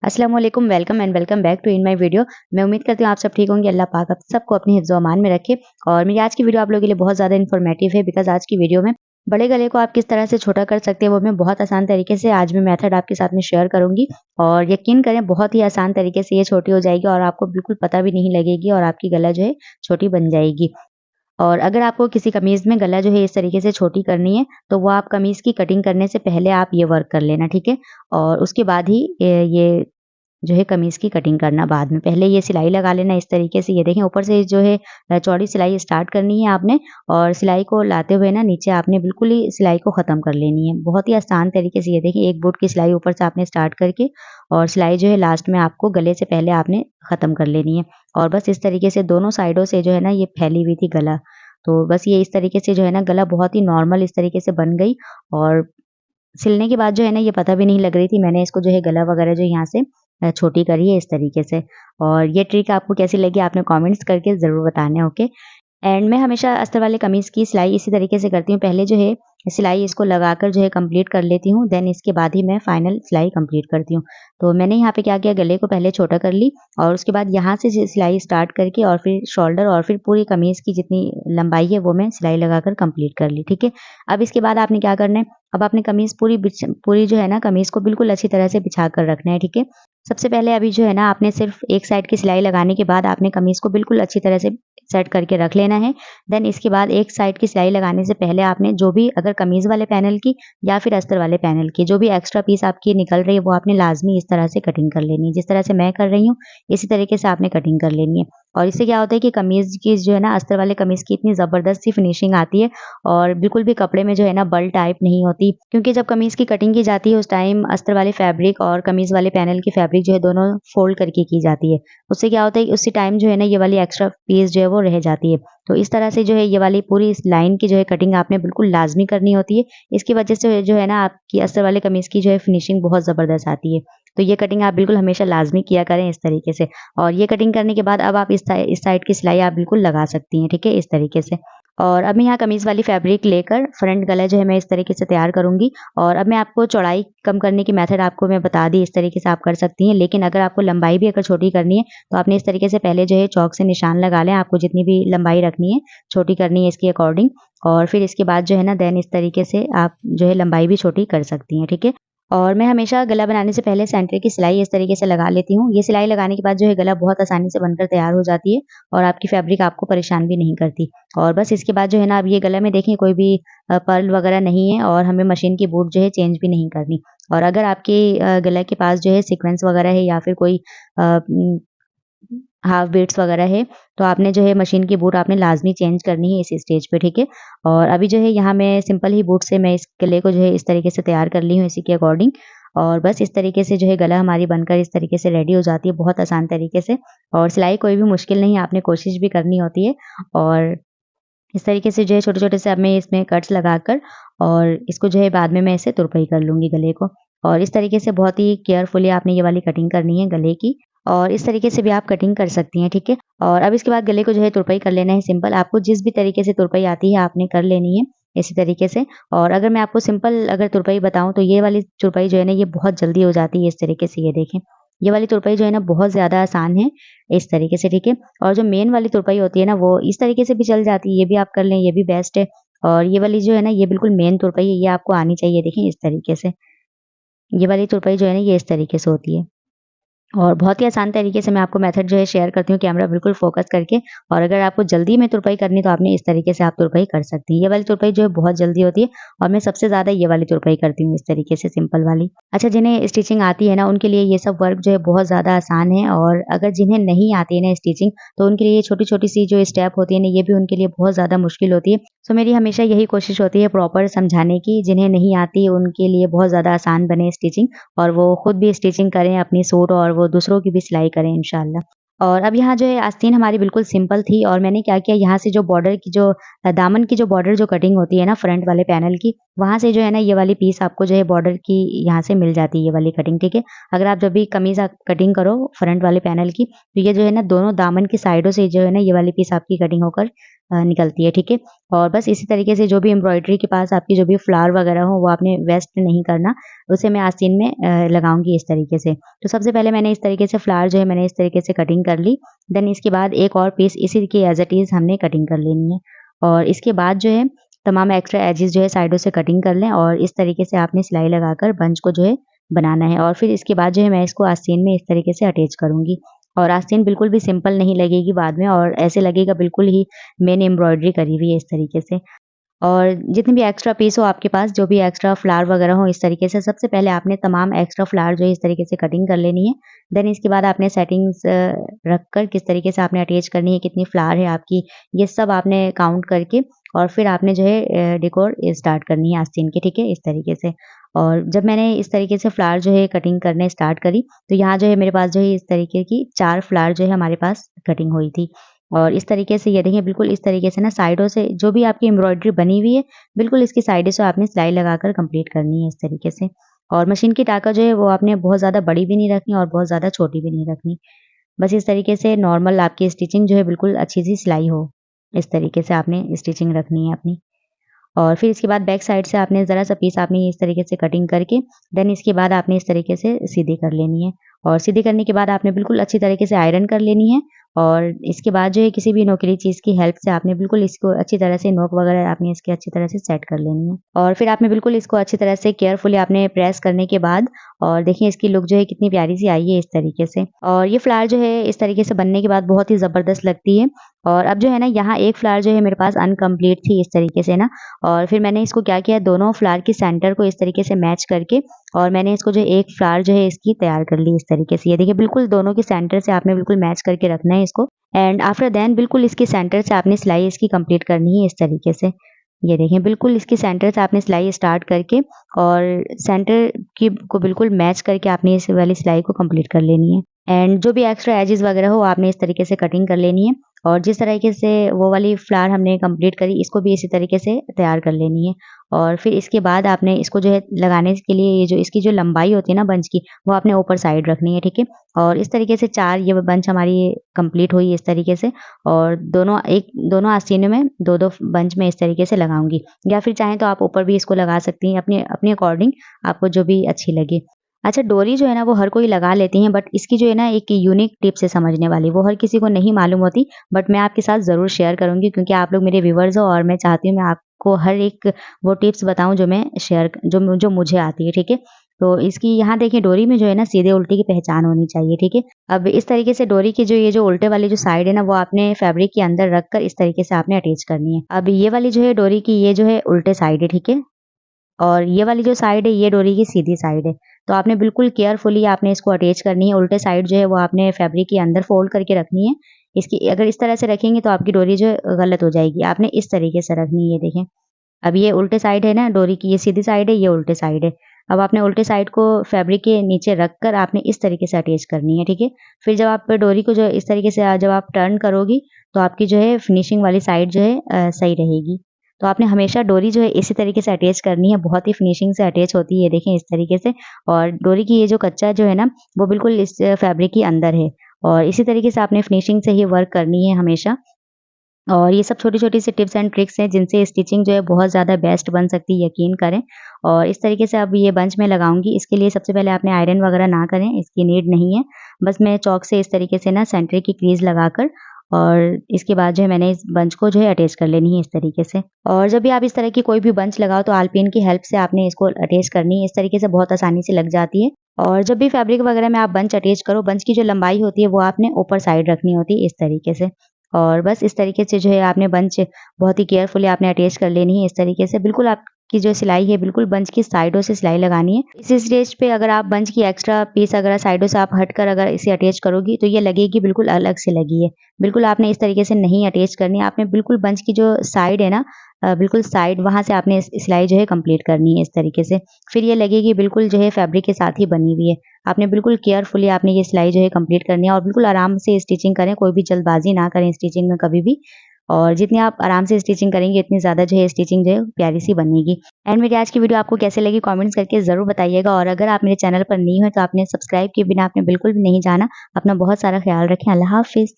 अस्सलाम वालेकुम, welcome and welcome back to in my video. मैं उम्मीद करती हूँ आप सब ठीक होंगे। अल्लाह पाक आप सबको अपनी हिफ्ज़ व अमान में रखे। और मेरी आज की वीडियो आप लोगों के लिए बहुत ज़्यादा इन्फॉर्मेटिव है बिकॉज़ आज की वीडियो में बड़े गले को आप किस तरह से छोटा कर सकते हैं वो मैं बहुत आसान तरीके से आज मैं मेथड आपके साथ में शेयर करूँगी। और यकीन करें बहुत ही आसान तरीके से ये छोटी हो जाएगी और आपको बिल्कुल पता भी नहीं लगेगी और आपकी गला जो है छोटी बन जाएगी। और अगर आपको किसी कमीज़ में गला जो है इस तरीके से छोटी करनी है, तो वो आप कमीज़ की कटिंग करने से पहले आप ये वर्क कर लेना, ठीक है? और उसके बाद ही ये जो है कमीज़ की कटिंग करना बाद में। पहले ये सिलाई लगा लेना इस तरीके से, ये देखें ऊपर से जो है चौड़ी सिलाई स्टार्ट करनी है आपने और सिलाई को लाते हुए ना नीचे आपने बिल्कुल ही सिलाई को ख़त्म कर लेनी है। बहुत ही आसान तरीके से ये देखें एक बूट की सिलाई ऊपर से आपने स्टार्ट करके और सिलाई जो है लास्ट में आपको गले से पहले आपने ख़त्म कर लेनी है। और बस इस तरीके से दोनों साइडों से जो है ना ये फैली हुई थी गला। तो बस ये इस तरीके से जो है ना गला बहुत ही नॉर्मल इस तरीके से बन गई और सिलने के बाद जो है ना ये पता भी नहीं लग रही थी मैंने इसको जो है गला वगैरह जो यहाँ से छोटी करी है इस तरीके से। और ये ट्रिक आपको कैसी लगी आपने कमेंट्स करके ज़रूर बताना है, ओके। एंड मैं हमेशा अस्तर वाले कमीज़ की सिलाई इसी तरीके से करती हूँ। पहले जो है सिलाई इसको लगाकर जो है कंप्लीट कर लेती हूँ, देन इसके बाद ही मैं फाइनल सिलाई कंप्लीट करती हूँ। तो मैंने यहाँ पे क्या किया गले को पहले छोटा कर ली और उसके बाद यहाँ से सिलाई स्टार्ट करके और फिर शोल्डर और फिर पूरी कमीज़ की जितनी लंबाई है वो मैं सिलाई लगाकर कंप्लीट कर ली, ठीक है। अब इसके बाद आपने क्या करना है, अब आपने कमीज़ पूरी जो है ना कमीज़ को बिल्कुल अच्छी तरह से बिछा कर रखना है, ठीक है। सबसे पहले अभी जो है ना आपने सिर्फ एक साइड की सिलाई लगाने के बाद आपने कमीज़ को बिल्कुल अच्छी तरह से सेट करके रख लेना है। देन इसके बाद एक साइड की सिलाई लगाने से पहले आपने जो भी अगर कमीज़ वाले पैनल की या फिर अस्तर वाले पैनल की जो भी एक्स्ट्रा पीस आपकी निकल रही है वो आपने लाज़मी इस तरह से कटिंग कर लेनी है। जिस तरह से मैं कर रही हूँ इसी तरीके से आपने कटिंग कर लेनी है। और इससे क्या होता है कि कमीज़ की जो है ना अस्तर वाले कमीज़ की इतनी ज़बरदस्त सी फिनिशिंग आती है और बिल्कुल भी कपड़े में जो है ना बल टाइप नहीं होती। क्योंकि जब कमीज़ की कटिंग की जाती है उस टाइम अस्तर वाले फैब्रिक और कमीज़ वाले पैनल की फैब्रिक जो है दोनों फ़ोल्ड करके की जाती है। उससे क्या होता है कि उसी टाइम जो है ना ये वाली एक्स्ट्रा पीस जो है वो रह जाती है। तो इस तरह से जो है ये वाली पूरी इस लाइन की जो है कटिंग आपने बिल्कुल लाज़मी करनी होती है। इसकी वजह से जो है ना आपकी अस्तर वाले कमीज़ की जो है फिनिशिंग बहुत ज़बरदस्त आती है। तो ये कटिंग आप बिल्कुल हमेशा लाज़मी किया करें इस तरीके से। और ये कटिंग करने के बाद अब आप इस साइड की सिलाई आप बिल्कुल लगा सकती हैं, ठीक है? इस तरीके से। और अब मैं यहाँ कमीज़ वाली फैब्रिक लेकर फ्रंट गला जो है मैं इस तरीके से तैयार करूँगी। और अब मैं आपको चौड़ाई कम करने की मेथड आपको मैं बता दी, इस तरीके से आप कर सकती हैं। लेकिन अगर आपको लंबाई भी अगर छोटी करनी है तो आपने इस तरीके से पहले जो है चॉक से निशान लगा लें, आपको जितनी भी लंबाई रखनी है, छोटी करनी है इसके अकॉर्डिंग। और फिर इसके बाद जो है ना देन इस तरीके से आप जो है लंबाई भी छोटी कर सकती हैं, ठीक है। और मैं हमेशा गला बनाने से पहले सेंटर की सिलाई इस तरीके से लगा लेती हूँ। ये सिलाई लगाने के बाद जो है गला बहुत आसानी से बनकर तैयार हो जाती है और आपकी फैब्रिक आपको परेशान भी नहीं करती। और बस इसके बाद जो है ना अब ये गले में देखें कोई भी पर्ल वगैरह नहीं है और हमें मशीन की बूट जो है चेंज भी नहीं करनी। और अगर आपके गले के पास जो है सीक्वेंस वगैरह है या फिर कोई हाफ बीट्स वगैरह है, तो आपने जो है मशीन की बूट आपने लाज़मी चेंज करनी है इस स्टेज पे, ठीक है? और अभी जो है यहाँ मैं सिंपल ही बूट से मैं इस गले को जो है इस तरीके से तैयार कर ली हूँ इसी के अकॉर्डिंग। और बस इस तरीके से जो है गला हमारी बनकर इस तरीके से रेडी हो जाती है बहुत आसान तरीके से। और सिलाई कोई भी मुश्किल नहीं है, आपने कोशिश भी करनी होती है। और इस तरीके से जो है छोटे-छोटे से अब मैं इसमें कट्स लगाकर और इसको जो है बाद में मैं इसे तुरपाई कर लूँगी गले को। और इस तरीके से बहुत ही केयरफुली आपने ये वाली कटिंग करनी है गले की। और इस तरीके से भी आप कटिंग कर सकती हैं, ठीक है? और अब इसके बाद गले को जो है तुरपाई कर लेना है सिंपल। आपको जिस भी तरीके से तुरपाई आती है आपने कर लेनी है इसी तरीके से। और अगर मैं आपको सिंपल अगर तुरपाई बताऊँ तो ये वाली तुरपाई जो है ना ये बहुत जल्दी हो जाती है इस तरीके से, ये देखें। ये वाली तुरपाई जो है ना बहुत ज़्यादा आसान है इस तरीके से, ठीक है? और जो मेन वाली तुरपाई होती है ना वो इस तरीके से भी चल जाती है, ये भी आप कर लें, ये भी बेस्ट है। और ये वाली जो है ना ये बिल्कुल मेन तुरपाई है, ये आपको आनी चाहिए, देखें इस तरीके से। ये वाली तुरपाई जो है ना ये इस तरीके से होती है। और बहुत ही आसान तरीके से मैं आपको मेथड जो है शेयर करती हूँ कैमरा बिल्कुल फ़ोकस करके। और अगर आपको जल्दी में तुरपाई करनी तो आपने इस तरीके से आप तुरपाई कर सकती हैं। ये वाली तुरपाई जो है बहुत जल्दी होती है और मैं सबसे ज़्यादा ये वाली तुरपाई करती हूँ इस तरीके से सिंपल वाली। अच्छा, जिन्हें स्टिचिंग आती है ना उनके लिए ये सब वर्क जो है बहुत ज़्यादा आसान है। और अगर जिन्हें नहीं आती है ना स्टिचिंग तो उनके लिए छोटी-छोटी सी जो स्टेप होती है ना ये भी उनके लिए बहुत ज़्यादा मुश्किल होती है। सो मेरी हमेशा यही कोशिश होती है प्रॉपर समझाने की, जिन्हें नहीं आती उनके लिए बहुत ज़्यादा आसान बने स्टिचिंग और वो खुद भी स्टिचिंग करें अपनी सूट और वो दूसरों की भी सिलाई करें इंशाल्लाह। और अब यहाँ जो है आस्तीन हमारी बिल्कुल सिंपल थी और मैंने क्या किया यहाँ से जो बॉर्डर की जो दामन की जो बॉर्डर जो कटिंग होती है ना फ्रंट वाले पैनल की, वहाँ से जो है ना ये वाली पीस आपको जो है बॉर्डर की यहाँ से मिल जाती है ये वाली कटिंग, ठीक है? अगर आप जब भी कमीज़ आप कटिंग करो फ्रंट वाले पैनल की, तो ये जो है ना दोनों दामन की साइडों से जो है ना ये वाली पीस आपकी कटिंग होकर निकलती है, ठीक है। और बस इसी तरीके से जो भी एम्ब्रॉयडरी के पास आपकी जो भी फ्लावर वगैरह हो वो आपने वेस्ट नहीं करना, उसे मैं आस्तीन में लगाऊंगी इस तरीके से। तो सबसे पहले मैंने इस तरीके से फ्लावर जो है मैंने इस तरीके से कटिंग कर ली। देन इसके बाद एक और पीस इसी की एज इट इज़ हमने कटिंग कर लेनी है। और इसके बाद जो है तमाम एक्स्ट्रा एजेस जो है साइडों से कटिंग कर लें और इस तरीके से आपने सिलाई लगाकर बंच को जो है बनाना है। और फिर इसके बाद जो है मैं इसको आस्तीन में इस तरीके से अटैच करूँगी। और आस्तीन बिल्कुल भी सिंपल नहीं लगेगी बाद में, और ऐसे लगेगा बिल्कुल ही मैंने एम्ब्रॉयडरी करी हुई है इस तरीके से। और जितने भी एक्स्ट्रा पीस हो आपके पास, जो भी एक्स्ट्रा फ्लावर वगैरह हो इस तरीके से, सबसे पहले आपने तमाम एक्स्ट्रा फ्लावर जो है इस तरीके से कटिंग कर लेनी है। देन इसके बाद आपने सेटिंग्स रखकर किस तरीके से आपने अटैच करनी है, कितनी फ्लावर है आपकी, ये सब आपने काउंट करके और फिर आपने जो है डेकोर स्टार्ट करनी है आस्तीन की, ठीक है, इस तरीके से। और जब मैंने इस तरीके से फ्लावर जो है कटिंग करने स्टार्ट करी, तो यहाँ जो है मेरे पास जो है इस तरीके की 4 फ्लावर जो है हमारे पास कटिंग हुई थी। और इस तरीके से ये देखिए बिल्कुल इस तरीके से ना साइडों से जो भी आपकी एम्ब्रॉयडरी बनी हुई है, बिल्कुल इसकी साइडों से आपने सिलाई लगाकर कंप्लीट करनी है इस तरीके से। और मशीन की टाँका जो है वो आपने बहुत ज़्यादा बड़ी भी नहीं रखनी और बहुत ज़्यादा छोटी भी नहीं रखनी। बस इस तरीके से नॉर्मल आपकी स्टिचिंग जो है बिल्कुल अच्छी-सी सिलाई हो, इस तरीके से आपने स्टिचिंग रखनी है अपनी। और फिर इसके बाद बैक साइड से आपने ज़रा-सा पीस आपने इस तरीके से कटिंग करके देन इसके बाद आपने इस तरीके से सीधी कर लेनी है। और सीधी करने के बाद आपने बिल्कुल अच्छी तरीके से आयरन कर लेनी है। और इसके बाद जो है किसी भी नोकीली चीज़ की हेल्प से आपने बिल्कुल इसको अच्छी तरह से नोक वगैरह आपने इसकी अच्छी तरह से सेट कर लेनी है। और फिर आपने बिल्कुल इसको अच्छी तरह से केयरफुली आपने प्रेस करने के बाद और देखिए इसकी लुक जो है कितनी प्यारी सी आई है इस तरीके से। और ये फ्लावर जो है इस तरीके से बनने के बाद बहुत ही ज़बरदस्त लगती है। और अब जो है ना यहाँ एक फ्लावर जो है मेरे पास अनकम्प्लीट थी इस तरीके से ना, और फिर मैंने इसको क्या किया, दोनों फ्लावर की सेंटर को इस तरीके से मैच करके और मैंने इसको जो एक फ्लावर जो है इसकी तैयार कर ली इस तरीके से। ये देखिए बिल्कुल दोनों के सेंटर से आपने बिल्कुल मैच करके रखना है इसको। एंड आफ्टर देन बिल्कुल इसके सेंटर से आपने सिलाई इसकी कंप्लीट करनी है इस तरीके से। ये देखें बिल्कुल इसके सेंटर से आपने सिलाई स्टार्ट करके और सेंटर की को बिल्कुल मैच करके आपने इस वाली सिलाई को कंप्लीट कर लेनी है। एंड जो भी एक्स्ट्रा एजेस वगैरह हो आपने इस तरीके से कटिंग कर लेनी है। और जिस तरीके से वो वाली फ्लावर हमने कंप्लीट करी, इसको भी इसी तरीके से तैयार कर लेनी है। और फिर इसके बाद आपने इसको जो है लगाने के लिए ये जो इसकी जो लंबाई होती है ना बंच की, वो आपने ऊपर साइड रखनी है, ठीक है। और इस तरीके से 4 ये बंच हमारी कंप्लीट हुई इस तरीके से। और दोनों आस्तीनों में 2-2 बंच में इस तरीके से लगाऊंगी, या फिर चाहें तो आप ऊपर भी इसको लगा सकती हैं अपने अपने अकॉर्डिंग, आपको जो भी अच्छी लगे। अच्छा, डोरी जो है ना वो हर कोई लगा लेती हैं, बट इसकी जो है ना एक यूनिक टिप्स है समझने वाली, वो हर किसी को नहीं मालूम होती, बट मैं आपके साथ ज़रूर शेयर करूँगी क्योंकि आप लोग मेरे व्यूअर्स हो और मैं चाहती हूँ मैं आपको हर एक वो टिप्स बताऊँ जो मैं शेयर जो मुझे आती है, ठीक है। तो इसकी यहाँ देखिए डोरी में जो है ना सीधे उल्टे की पहचान होनी चाहिए, ठीक है। अब इस तरीके से डोरी की जो ये जो उल्टे वाली जो साइड है ना वो आपने फैब्रिक के अंदर रखकर इस तरीके से आपने अटैच करनी है। अब ये वाली जो है डोरी की ये जो है उल्टे साइड है, ठीक है। और ये वाली जो साइड है ये डोरी की सीधी साइड है। तो आपने बिल्कुल केयरफुली आपने इसको अटैच करनी है। उल्टे साइड जो है वो आपने फैब्रिक के अंदर फोल्ड करके रखनी है। इसकी अगर इस तरह से रखेंगे तो आपकी डोरी जो है गलत हो जाएगी। आपने इस तरीके से रखनी है, ये देखें। अब ये उल्टे साइड है ना डोरी की, ये सीधी साइड है, ये उल्टे साइड है। अब आपने उल्टे साइड को फैब्रिक के नीचे रखकर आपने इस तरीके से अटैच करनी है, ठीक है। फिर जब आप डोरी को जो इस तरीके से जब आप टर्न करोगी तो आपकी जो है फिनिशिंग वाली साइड जो है सही रहेगी। तो आपने हमेशा डोरी जो है इसी तरीके से अटैच करनी है, बहुत ही फिनिशिंग से अटैच होती है, देखें इस तरीके से। और डोरी की ये जो कच्चा जो है ना वो बिल्कुल इस फैब्रिक के अंदर है। और इसी तरीके से आपने फिनिशिंग से ही वर्क करनी है हमेशा। और ये सब छोटी-छोटी सी टिप्स एंड ट्रिक्स हैं जिनसे स्टिचिंग जो है बहुत ज़्यादा बेस्ट बन सकती है, यकीन करें। और इस तरीके से अब ये बंच में लगाऊँगी, इसके लिए सबसे पहले आपने आयरन वगैरह ना करें, इसकी नीड नहीं है। बस मैं चॉक से इस तरीके से ना सेंटर की क्रीज़ लगाकर और इसके बाद जो है मैंने इस बंच को जो है अटैच कर लेनी है इस तरीके से। और जब भी आप इस तरह की कोई भी बंच लगाओ तो आलपिन की हेल्प से आपने इसको अटैच करनी है, इस तरीके से बहुत आसानी से लग जाती है। और जब भी फैब्रिक वगैरह में आप बंच अटैच करो, बंच की जो लंबाई होती है वो आपने ऊपर साइड रखनी होती है इस तरीके से। और बस इस तरीके से जो है आपने बंच बहुत ही केयरफुली आपने अटैच कर लेनी है इस तरीके से। बिल्कुल आपकी जो सिलाई है बिल्कुल बंच की साइडों से सिलाई लगानी है। इस स्टेज पे अगर आप बंच की एक्स्ट्रा पीस अगर साइडों से आप हटकर अगर इसे अटैच करोगी तो ये लगेगी बिल्कुल अलग से लगी है। बिल्कुल आपने इस तरीके से नहीं अटैच करनी है, आपने बिल्कुल बंच की जो साइड है ना बिल्कुल साइड वहाँ से आपने सिलाई जो है कंप्लीट करनी है इस तरीके से। फिर ये लगेगी बिल्कुल जो है फैब्रिक के साथ ही बनी हुई है। आपने बिल्कुल केयरफुली आपने ये सिलाई जो है कंप्लीट करनी है और बिल्कुल आराम से स्टिचिंग करें, कोई भी जल्दबाजी ना करें स्टिचिंग में कभी भी। और जितनी आप आराम से स्टिचिंग करेंगे इतनी ज़्यादा जो है स्टिचिंग जो है प्यारी सी बनेगी। एंड मेरी आज की वीडियो आपको कैसे लगी कमेंट्स करके ज़रूर बताइएगा। और अगर आप मेरे चैनल पर नई हो तो आपने सब्सक्राइब किए बिना आपने बिल्कुल भी नहीं जाना। अपना बहुत सारा ख्याल रखें। अल्लाह हाफ़िज़।